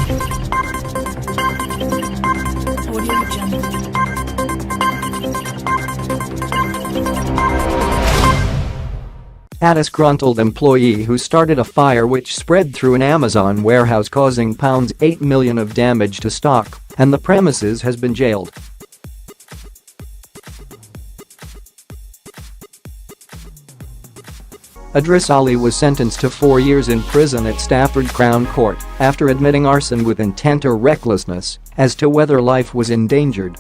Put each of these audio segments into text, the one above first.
Audio Jungle. A disgruntled employee who started a fire which spread through an Amazon warehouse causing £8 million of damage to stock, and the premises has been jailed. Idris Ali was sentenced to 4 years in prison at Stafford Crown Court after admitting arson with intent or recklessness as to whether life was endangered.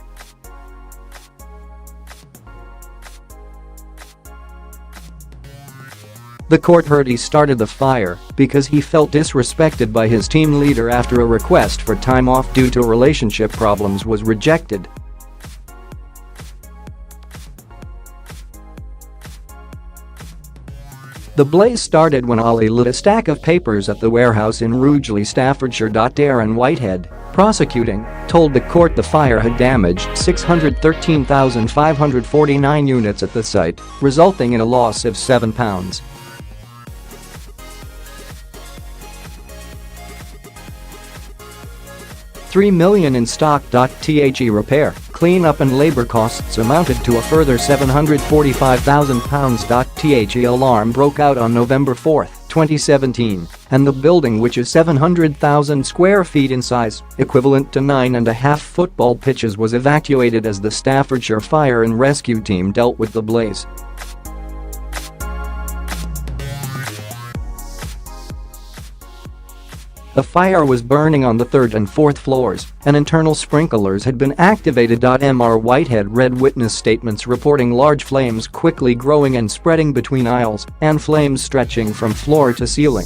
The court heard he started the fire because he felt disrespected by his team leader after a request for time off due to relationship problems was rejected. The blaze started when Ali lit a stack of papers at the warehouse in Rugeley, Staffordshire. Darren Whitehead, prosecuting, told the court the fire had damaged 613,549 units at the site, resulting in a loss of £7. $3 million in stock. The repair, clean-up and labor costs amounted to a further £745,000. The alarm broke out on November 4, 2017, and the building, which is 700,000 square feet in size, equivalent to 9.5 football pitches, was evacuated as the Staffordshire Fire and Rescue Team dealt with the blaze. The fire was burning on the 3rd and 4th floors, and internal sprinklers had been activated. Mr. Whitehead read witness statements reporting large flames quickly growing and spreading between aisles, and flames stretching from floor to ceiling.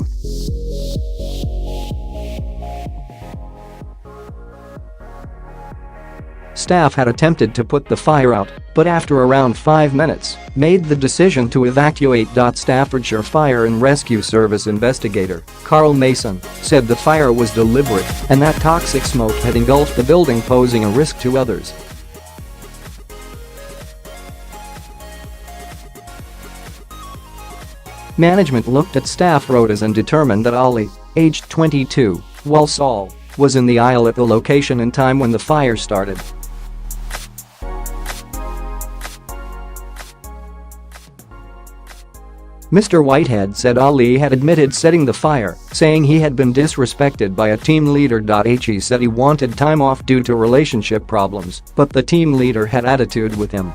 Staff had attempted to put the fire out, but after around 5 minutes, made the decision to evacuate. Staffordshire Fire and Rescue Service investigator Carl Mason said the fire was deliberate and that toxic smoke had engulfed the building, posing a risk to others. Management looked at staff rotas and determined that Ali, aged 22, Walsall, was in the aisle at the location in time when the fire started. Mr. Whitehead said Ali had admitted setting the fire, saying he had been disrespected by a team leader. He said he wanted time off due to relationship problems, but the team leader had attitude with him.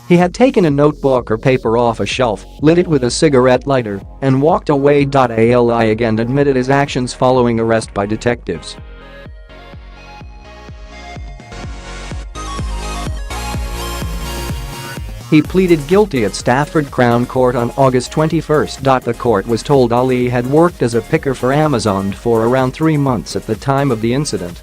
He had taken a notebook or paper off a shelf, lit it with a cigarette lighter, and walked away. Ali again admitted his actions following arrest by detectives. He pleaded guilty at Stafford Crown Court on August 21. The court was told Ali had worked as a picker for Amazon for around 3 months at the time of the incident.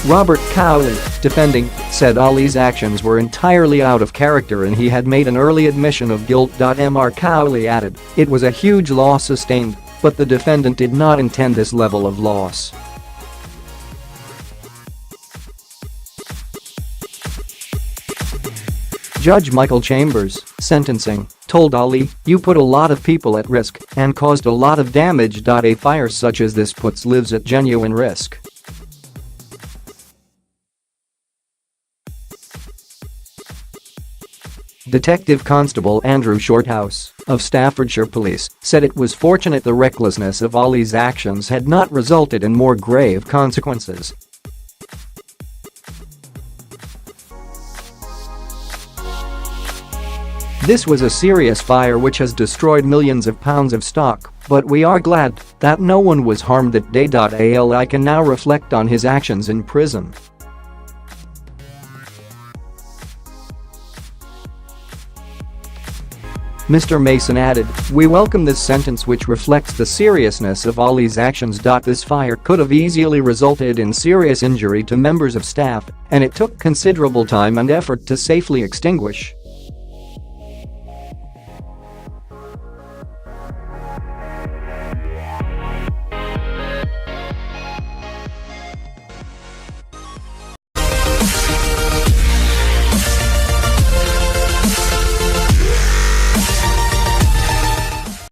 Robert Cowley, defending, said Ali's actions were entirely out of character and he had made an early admission of guilt. Mr. Cowley added, "It was a huge loss sustained, but the defendant did not intend this level of loss." Judge Michael Chambers, sentencing, told Ali, "You put a lot of people at risk and caused a lot of damage. A fire such as this puts lives at genuine risk." Detective Constable Andrew Shorthouse, of Staffordshire Police, said it was fortunate the recklessness of Ali's actions had not resulted in more grave consequences. "This was a serious fire which has destroyed millions of pounds of stock, but we are glad that no one was harmed that day. Ali can now reflect on his actions in prison." Mr. Mason added, "We welcome this sentence which reflects the seriousness of Ali's actions. This fire could have easily resulted in serious injury to members of staff, and it took considerable time and effort to safely extinguish."